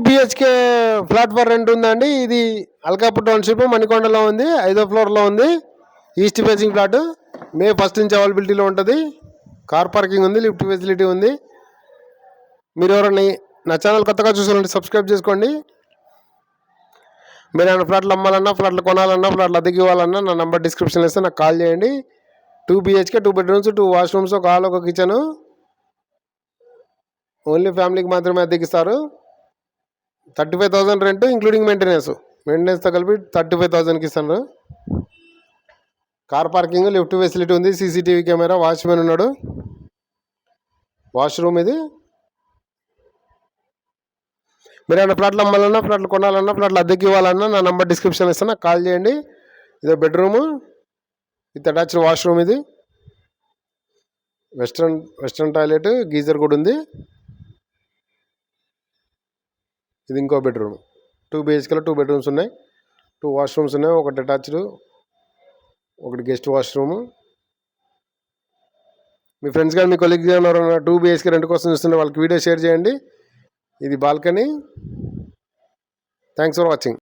BHK flat for rent ఉందండి. ఇది Alkapur township మణికొండలో ఉంది, 5వ ఫ్లోర్లో ఉంది. East facing flat. మే 1 నుంచి అవైలబిలిటీలో ఉంటుంది. కార్ పార్కింగ్ ఉంది, లిఫ్ట్ ఫెసిలిటీ ఉంది. మీరు ఎవరైనా నా ఛానల్ కొత్తగా చూసారంటే సబ్స్క్రైబ్ చేసుకోండి. మీరు ఏమైనా ఫ్లాట్లు అమ్మాలన్నా, ఫ్లాట్లు కొనాలన్నా, ఫ్లాట్లు అద్దెకి ఇవ్వాలన్నా నా నెంబర్ డిస్క్రిప్షన్లో ఇస్తే నాకు కాల్ చేయండి. 2 బిహెచ్కే, 2 బెడ్రూమ్స్, 2 వాష్రూమ్స్, ఒక హాల్, ఒక కిచెను. ఓన్లీ ఫ్యామిలీకి మాత్రమే అద్దెకిస్తారు. 35,000 రెంట్ ఇంక్లూడింగ్ మెయింటెనెన్స్తో కలిపి 35,000కి ఇస్తాను. కార్ పార్కింగ్, లిఫ్ట్ ఫెసిలిటీ ఉంది, సీసీటీవీ కెమెరా, వాచ్మెన్ ఉన్నాడు. వాష్రూమ్ ఇది. మీరు ఏమైనా ఫ్లాట్లు అమ్మాలన్నా, ఫ్లాట్లు కొనాలన్నా, ఫ్లాట్లు అద్దెకి ఇవ్వాలన్నా నా నెంబర్ డిస్క్రిప్షన్ ఇస్తాను, నాకు కాల్ చేయండి. ఇదో బెడ్రూము విత్ అటాచ్డ్ వాష్రూమ్. ఇది వెస్ట్రన్ టాయిలెట్, గీజర్ కూడా ఉంది. ఇది ఇంకో బెడ్రూమ్. 2 బిహెచ్కేలో 2 బెడ్రూమ్స్ ఉన్నాయి, 2 వాష్రూమ్స్ ఉన్నాయి, ఒకటి అటాచ్డ్, ఒకటి గెస్ట్ వాష్రూము. మీ ఫ్రెండ్స్ కానీ మీ కొలీగ్స్ కానీ ఎవరైనా 2 బిహెచ్కే రెంట్ కోసం చూస్తుంటే వాళ్ళకి వీడియో షేర్ చేయండి. ఇది బాల్కనీ. Thanks for watching.